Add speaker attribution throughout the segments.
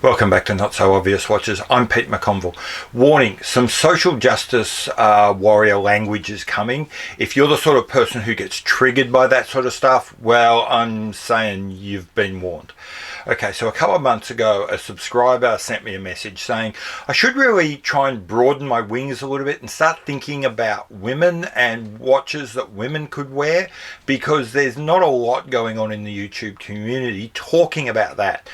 Speaker 1: Welcome back to Not So Obvious Watches. I'm Pete McConville. Warning, some social justice warrior language is coming. If you're the sort of person who gets triggered by that sort of stuff, well, I'm saying you've been warned. Okay, so a couple of months ago, a subscriber sent me a message saying I should really try and broaden my wings a little bit and start thinking about women and watches that women could wear, because there's not a lot going on in the YouTube community talking about that.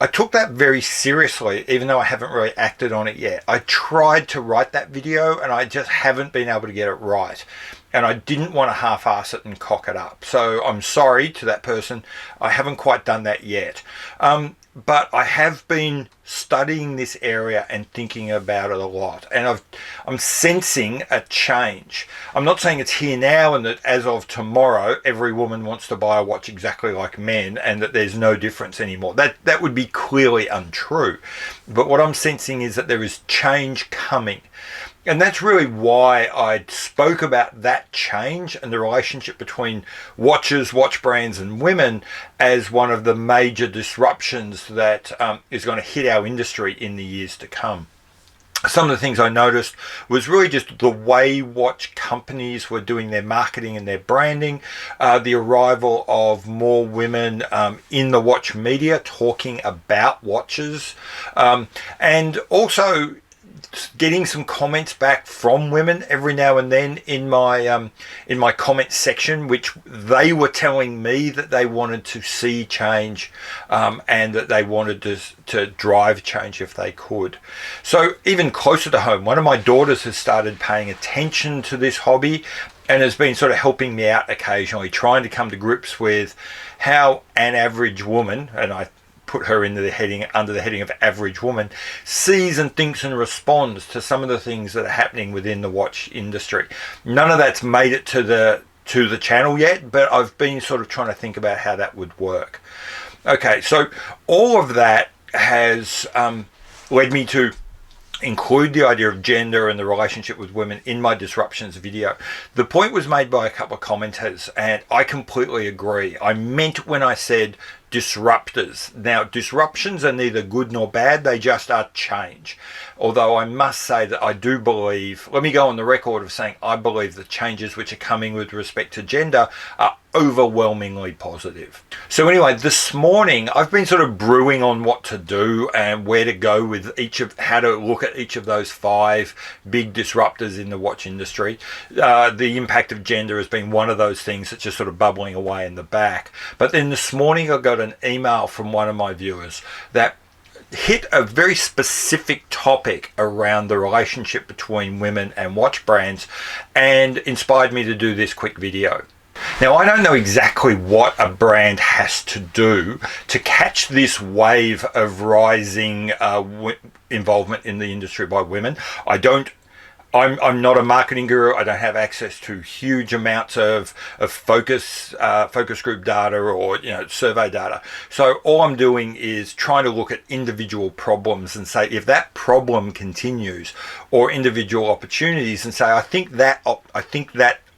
Speaker 1: I took that very seriously, even though I haven't really acted on it yet. I tried to write that video and I just haven't been able to get it right. And I didn't want to half-ass it and cock it up. So I'm sorry to that person. I haven't quite done that yet. But I have been studying this area and thinking about it a lot. And I'm sensing a change. I'm not saying it's here now and that as of tomorrow, every woman wants to buy a watch exactly like men and that there's no difference anymore. That would be clearly untrue. But what I'm sensing is that there is change coming. And that's really why I spoke about that change and the relationship between watches, watch brands and women as one of the major disruptions that is going to hit our industry in the years to come. Some of the things I noticed was really just the way watch companies were doing their marketing and their branding, the arrival of more women in the watch media talking about watches, and also getting some comments back from women every now and then in my comment section, which they were telling me that they wanted to see change, and that they wanted to drive change if they could. So even closer to home, one of my daughters has started paying attention to this hobby and has been sort of helping me out occasionally, trying to come to grips with how an average woman, and I put her under the heading of average woman, sees and thinks and responds to some of the things that are happening within the watch industry. None of that's made it to the channel yet, but I've been sort of trying to think about how that would work. Okay, so all of that has led me to include the idea of gender and the relationship with women in my disruptions video. The point was made by a couple of commenters and I completely agree. I meant when I said disruptors. Now, disruptions are neither good nor bad, they just are change. Although I must say that I do believe, let me go on the record of saying I believe the changes which are coming with respect to gender are overwhelmingly positive. So anyway, this morning I've been sort of brewing on what to do and where to go with how to look at each of those 5 big disruptors in the watch industry. The impact of gender has been one of those things that's just sort of bubbling away in the back. But then this morning I got an email from one of my viewers that hit a very specific topic around the relationship between women and watch brands and inspired me to do this quick video. Now, I don't know exactly what a brand has to do to catch this wave of rising involvement in the industry by women. I'm not a marketing guru. I don't have access to huge amounts of focus group data or survey data. So all I'm doing is trying to look at individual problems and say if that problem continues, or individual opportunities, and say I think that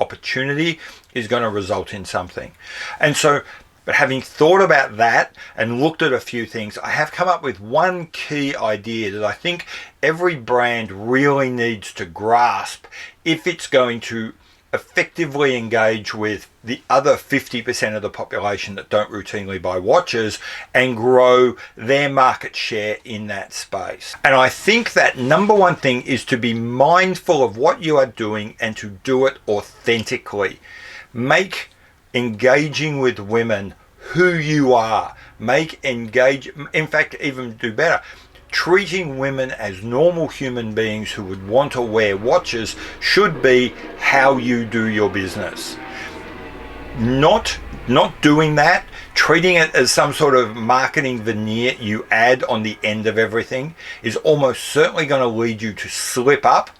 Speaker 1: opportunity is going to result in something. And so, but having thought about that and looked at a few things, I have come up with one key idea that I think every brand really needs to grasp if it's going to effectively engage with the other 50% of the population that don't routinely buy watches and grow their market share in that space. And I think that number one thing is to be mindful of what you are doing and to do it authentically. Make engaging with women who you are. In fact, even do better. Treating women as normal human beings who would want to wear watches should be how you do your business. Not doing that, treating it as some sort of marketing veneer you add on the end of everything, is almost certainly going to lead you to slip up,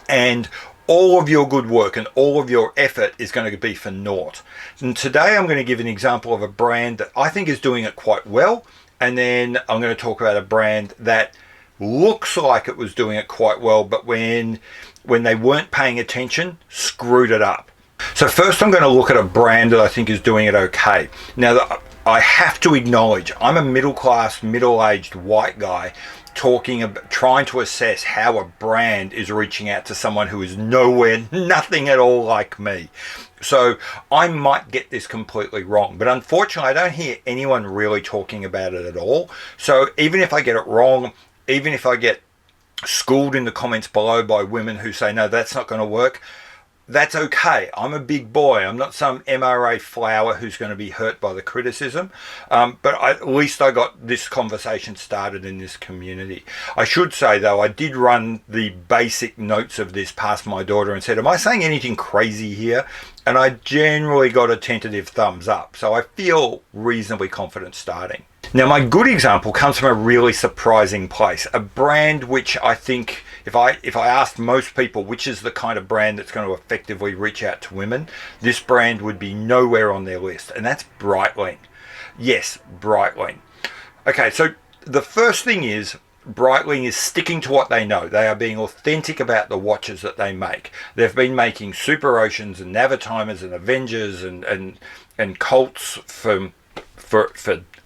Speaker 1: and all of your good work and all of your effort is going to be for naught. And today I'm going to give an example of a brand that I think is doing it quite well, and then I'm going to talk about a brand that looks like it was doing it quite well, but when they weren't paying attention, screwed it up. So first I'm going to look at a brand that I think is doing it okay. Now, I have to acknowledge I'm a middle class, middle-aged white guy talking about trying to assess how a brand is reaching out to someone who is nowhere, nothing at all like me. So I might get this completely wrong, but unfortunately I don't hear anyone really talking about it at all. So even if I get it wrong, even if I get schooled in the comments below by women who say, no, that's not going to work, that's okay. I'm a big boy. I'm not some MRA flower who's going to be hurt by the criticism. But at least I got this conversation started in this community. I should say, though, I did run the basic notes of this past my daughter and said, am I saying anything crazy here? And I generally got a tentative thumbs up. So I feel reasonably confident starting. Now, my good example comes from a really surprising place. A brand which I think, if I asked most people which is the kind of brand that's going to effectively reach out to women, this brand would be nowhere on their list, and that's Breitling. Yes, Breitling. Okay, so the first thing is Breitling is sticking to what they know. They are being authentic about the watches that they make. They've been making Super Oceans and Navatimers and Avengers and Colts for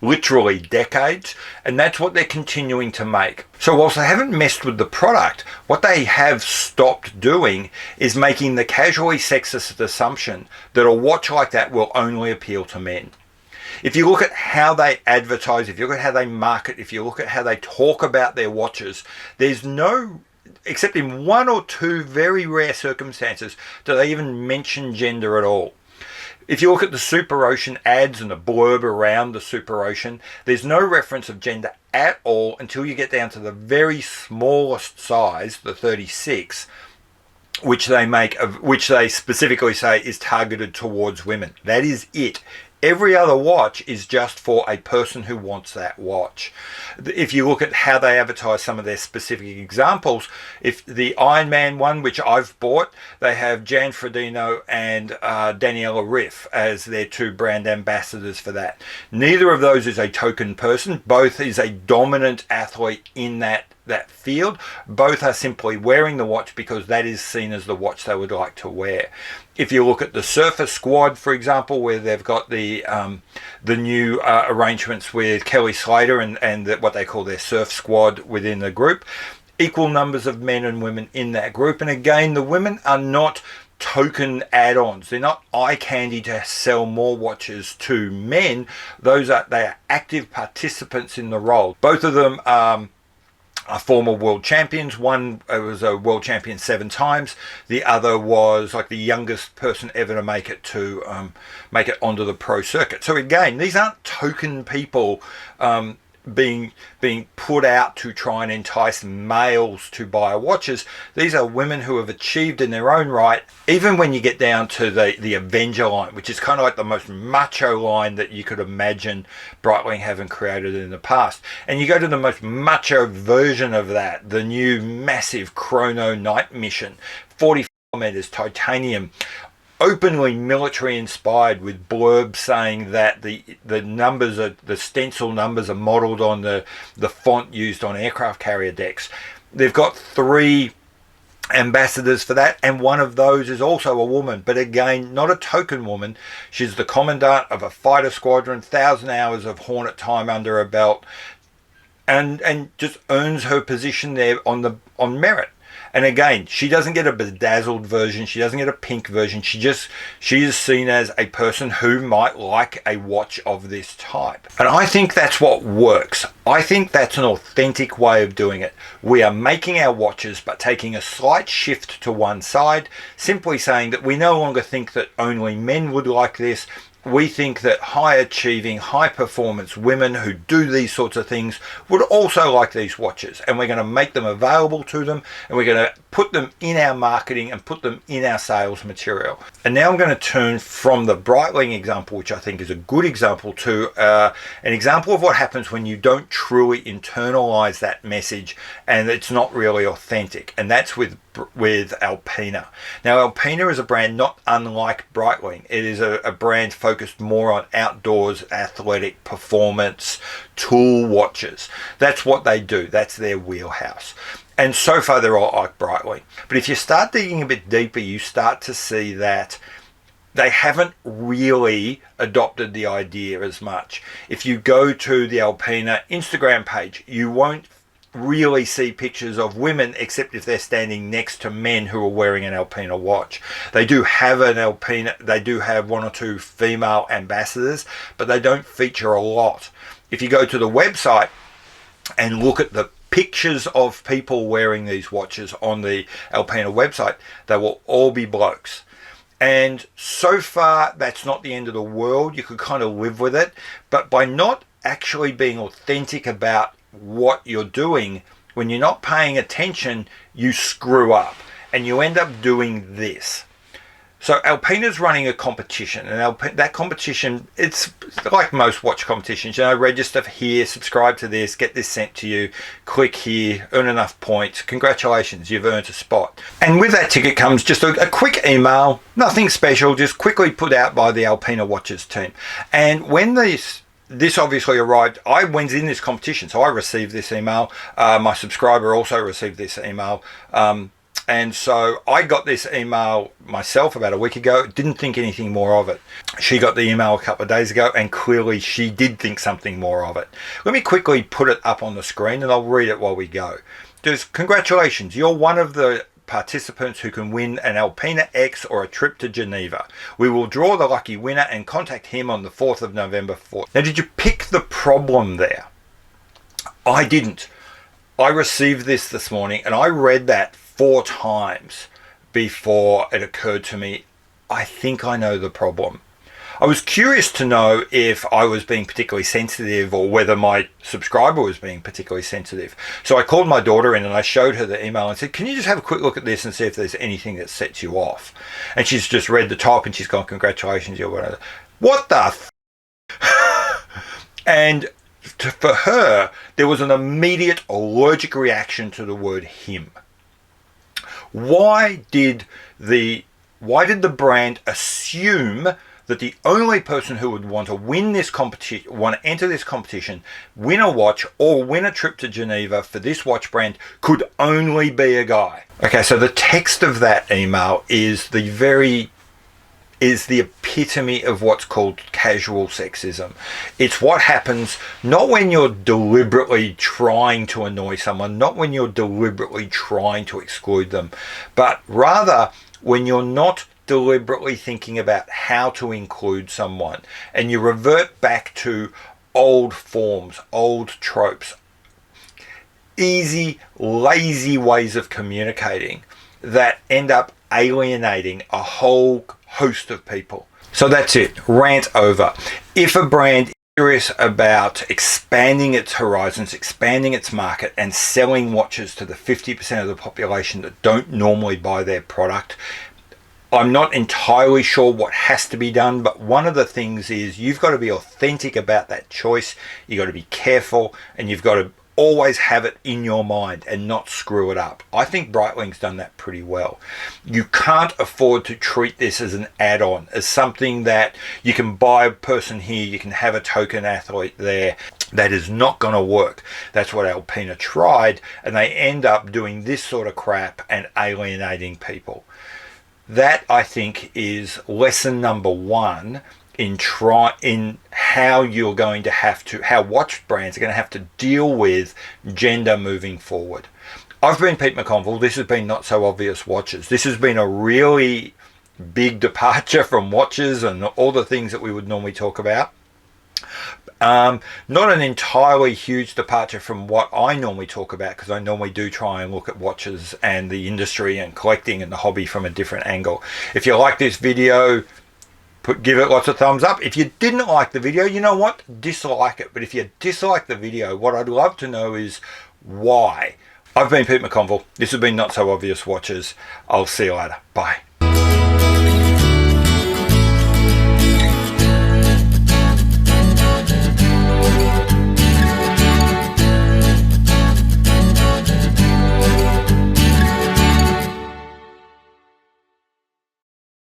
Speaker 1: literally decades, and that's what they're continuing to make. So whilst they haven't messed with the product, what they have stopped doing is making the casually sexist assumption that a watch like that will only appeal to men. If you look at how they advertise, if you look at how they market, if you look at how they talk about their watches, there's no, except in one or two very rare circumstances, do they even mention gender at all. If you look at the Super Ocean ads and the blurb around the Super Ocean, there's no reference of gender at all until you get down to the very smallest size, the 36, which they specifically say is targeted towards women. That is it. Every other watch is just for a person who wants that watch. If you look at how they advertise some of their specific examples, if the Iron Man one, which I've bought, they have Jan Frodeno and Daniela Riff as their two brand ambassadors for that. Neither of those is a token person. Both is a dominant athlete in that field. New are simply wearing the watch because that is seen as the watch they would like to wear. If you look at the Surfer Squad, for example, where they've got the new arrangements with Kelly Slater and what they call their Surf Squad within the group, equal numbers of men and women in that group. And again, the women are not token add-ons. They're not eye candy to sell more watches to men. They are active participants in the role. Both of them are former world champions. One was a world champion 7 times. The other was like the youngest person ever to make it onto the pro circuit. So again, these aren't token people being put out to try and entice males to buy watches. These are women who have achieved in their own right. Even when you get down to the Avenger line, which is kind of like the most macho line that you could imagine Breitling having created in the past, and you go to the most macho version of that, the new massive Chrono Night Mission, 44 meters titanium, openly military inspired, with blurbs saying that the stencil numbers are modeled on the font used on aircraft carrier decks. They've got 3 ambassadors for that, and one of those is also a woman, but again, not a token woman. She's the commandant of a fighter squadron, 1,000 hours of Hornet time under her belt, and just earns her position there on merit. And again, she doesn't get a bedazzled version. She doesn't get a pink version. She is seen as a person who might like a watch of this type. And I think that's what works. I think that's an authentic way of doing it. We are making our watches, but taking a slight shift to one side, simply saying that we no longer think that only men would like this. We think that high-achieving, high-performance women who do these sorts of things would also like these watches, and we're going to make them available to them, and we're going to put them in our marketing and put them in our sales material. And now I'm going to turn from the Breitling example, which I think is a good example, to an example of what happens when you don't truly internalize that message and it's not really authentic, and that's with Alpina. Now, Alpina is a brand not unlike Breitling. It is a brand focused more on outdoors, athletic, performance, tool watches. That's what they do. That's their wheelhouse. And so far, they're all like Breitling. But if you start digging a bit deeper, you start to see that they haven't really adopted the idea as much. If you go to the Alpina Instagram page, you won't really see pictures of women except if they're standing next to men who are wearing an Alpina watch. They do have an Alpina, they do have one or two female ambassadors, but they don't feature a lot. If you go to the website and look at the pictures of people wearing these watches on the Alpina website, they will all be blokes. And so far, that's not the end of the world. You could kind of live with it. But by not actually being authentic about what you're doing, when you're not paying attention, you screw up and you end up doing this. So Alpina's running a competition, and that competition, it's like most watch competitions, you know, register here, subscribe to this, get this sent to you, click here, earn enough points, congratulations, you've earned a spot. And with that ticket comes just a quick email, nothing special, just quickly put out by the Alpina Watches team. And when this obviously arrived, I went in this competition, so I received this email. My subscriber also received this email. And so I got this email myself about a week ago, didn't think anything more of it. She got the email a couple of days ago, and clearly she did think something more of it. Let me quickly put it up on the screen and I'll read it while we go. Just congratulations, you're one of the participants who can win an Alpina X or a trip to Geneva. We will draw the lucky winner and contact him on the 4th of November. Now, did you pick the problem there? I didn't. I received this morning and I read that 4 times before it occurred to me, I think I know the problem. I was curious to know if I was being particularly sensitive or whether my subscriber was being particularly sensitive. So I called my daughter in and I showed her the email and said, can you just have a quick look at this and see if there's anything that sets you off? And she's just read the top and she's gone, congratulations, you're one of the... What the And for her, there was an immediate allergic reaction to the word him. Why did the brand assume that the only person who would want to win this competition, want to enter this competition, win a watch or win a trip to Geneva for this watch brand could only be a guy? Okay, so the text of that email is the epitome of what's called casual sexism. It's what happens not when you're deliberately trying to annoy someone, not when you're deliberately trying to exclude them, but rather when you're not deliberately thinking about how to include someone and you revert back to old forms, old tropes, easy, lazy ways of communicating that end up alienating a whole host of people. So that's it, rant over. If a brand is serious about expanding its horizons, expanding its market and selling watches to the 50% of the population that don't normally buy their product, I'm not entirely sure what has to be done, but one of the things is you've got to be authentic about that choice, you've got to be careful, and you've got to always have it in your mind and not screw it up. I think Breitling's done that pretty well. You can't afford to treat this as an add-on, as something that you can buy a person here, you can have a token athlete there. That is not going to work. That's what Alpina tried, and they end up doing this sort of crap and alienating people. That, I think, is lesson number 1 in how you're going to have to, how watch brands are going to have to deal with gender moving forward. I've been Pete McConville. This has been Not So Obvious Watches. This has been a really big departure from watches and all the things that we would normally talk about. Not an entirely huge departure from what I normally talk about, because I normally do try and look at watches and the industry and collecting and the hobby from a different angle. If you like this video, give it lots of thumbs up. If you didn't like the video, you know what? Dislike it. But if you dislike the video, what I'd love to know is why. I've been Pete McConville. This has been Not So Obvious Watches. I'll see you later. Bye.